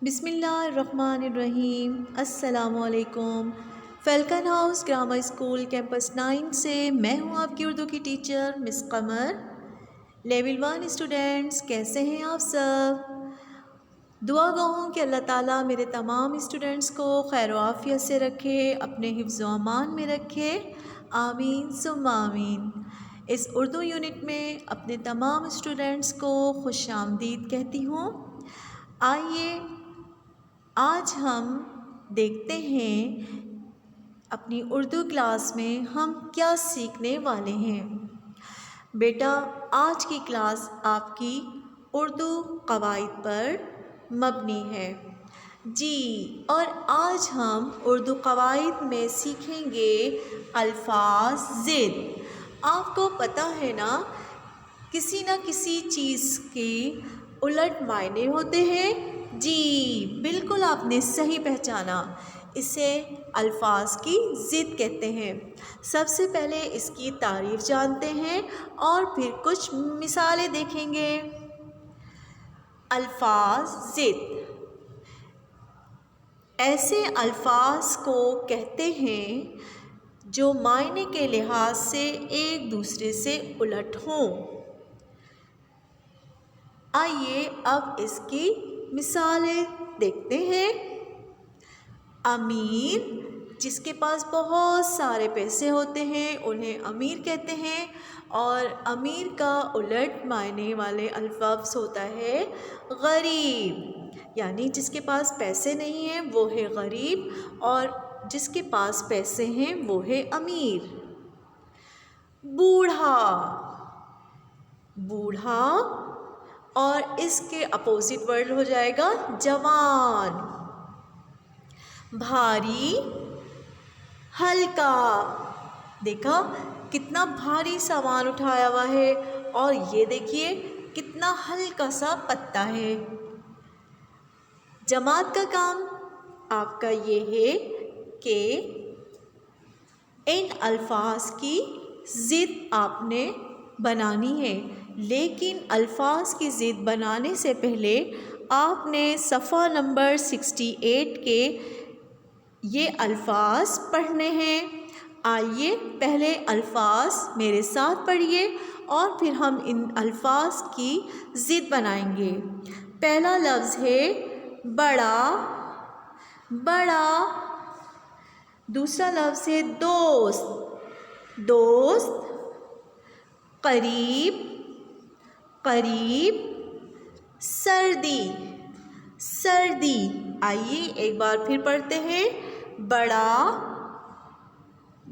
بسم اللہ الرحمن الرحیم۔ السلام علیکم۔ Falcon house grammar school campus 9 سے میں ہوں آپ کی اردو کی teacher miss Qamar. Level 1 students, کیسے ہیں آپ سب؟ دعا گو ہوں کہ اللہ تعالیٰ میرے تمام اسٹوڈنٹس کو خیر و عافیت سے رکھے، اپنے حفظ و امان میں رکھے، آمین ثم آمین۔ اس اردو یونٹ میں اپنے تمام اسٹوڈنٹس کو خوش آمدید کہتی ہوں۔ آئیے آج ہم دیکھتے ہیں اپنی اردو کلاس میں ہم کیا سیکھنے والے ہیں۔ بیٹا، آج کی کلاس آپ کی اردو قواعد پر مبنی ہے جی، اور آج ہم اردو قواعد میں سیکھیں گے الفاظ ضد۔ آپ کو پتہ ہے نا، کسی نہ کسی چیز کے الٹ معنی ہوتے ہیں۔ جی بالکل، آپ نے صحیح پہچانا، اسے الفاظ کی ضد کہتے ہیں۔ سب سے پہلے اس کی تعریف جانتے ہیں اور پھر کچھ مثالیں دیکھیں گے۔ الفاظ ضد ایسے الفاظ کو کہتے ہیں جو معنی کے لحاظ سے ایک دوسرے سے الٹ ہوں۔ آئیے اب اس کی مثالیں دیکھتے ہیں۔ امیر، جس کے پاس بہت سارے پیسے ہوتے ہیں انہیں امیر کہتے ہیں، اور امیر کا الٹ معنی والے الفاظ ہوتا ہے غریب، یعنی جس کے پاس پیسے نہیں ہیں وہ ہے غریب، اور جس کے پاس پیسے ہیں وہ ہے امیر۔ بوڑھا، بوڑھا اور اس کے اپوزٹ ورڈ ہو جائے گا جوان۔ بھاری، ہلکا، دیکھا کتنا بھاری سامان اٹھایا ہوا ہے، اور یہ دیکھیے کتنا ہلکا سا پتا ہے۔ جماعت کا کام آپ کا یہ ہے کہ ان الفاظ کی ضد آپ نے بنانی ہے، لیکن الفاظ کی ضد بنانے سے پہلے آپ نے صفحہ نمبر 68 کے یہ الفاظ پڑھنے ہیں۔ آئیے پہلے الفاظ میرے ساتھ پڑھیے اور پھر ہم ان الفاظ کی ضد بنائیں گے۔ پہلا لفظ ہے بڑا، بڑا۔ دوسرا لفظ ہے دوست، دوست۔ قریب، قریب۔ سردی، سردی۔ آئیے ایک بار پھر پڑھتے ہیں۔ بڑا،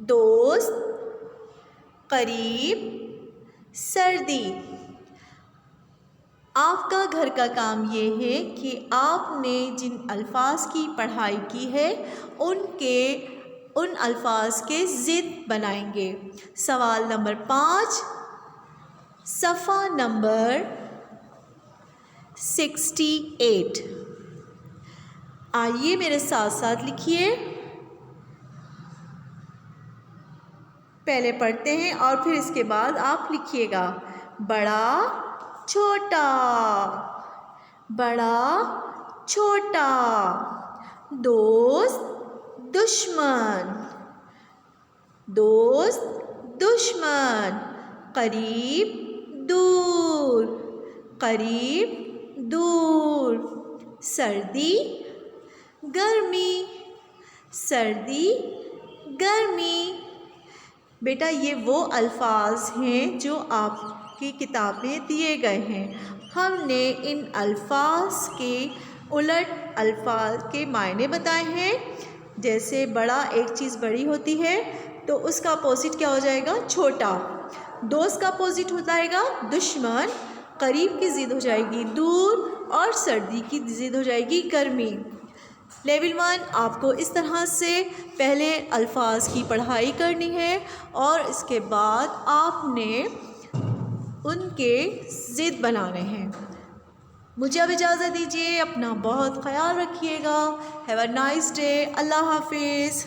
دوست، قریب، سردی۔ آپ کا گھر کا کام یہ ہے کہ آپ نے جن الفاظ کی پڑھائی کی ہے ان الفاظ کے ضد بنائیں گے۔ سوال نمبر 5، صفحہ نمبر 68۔ آئیے میرے ساتھ ساتھ لکھیے، پہلے پڑھتے ہیں اور پھر اس کے بعد آپ لکھیے گا۔ بڑا، چھوٹا، بڑا، چھوٹا۔ دوست، دشمن، دوست، دشمن۔ قریب، دور، قریب، دور۔ سردی، گرمی، سردی، گرمی۔ بیٹا یہ وہ الفاظ ہیں جو آپ کی کتاب میں دیے گئے ہیں۔ ہم نے ان الفاظ کے الٹ الفاظ کے معنی بتائے ہیں۔ جیسے بڑا، ایک چیز بڑی ہوتی ہے تو اس کا اپوزٹ کیا ہو جائے گا؟ چھوٹا۔ دوست کا اپوزٹ ہو جائے گا دشمن۔ قریب کی ضد ہو جائے گی دور، اور سردی کی ضد ہو جائے گی گرمی۔ لیول 1 آپ کو اس طرح سے پہلے الفاظ کی پڑھائی کرنی ہے، اور اس کے بعد آپ نے ان کے ضد بنانے ہیں۔ مجھے اب اجازت دیجیے، اپنا بہت خیال رکھیے گا۔ Have a nice day. اللہ حافظ۔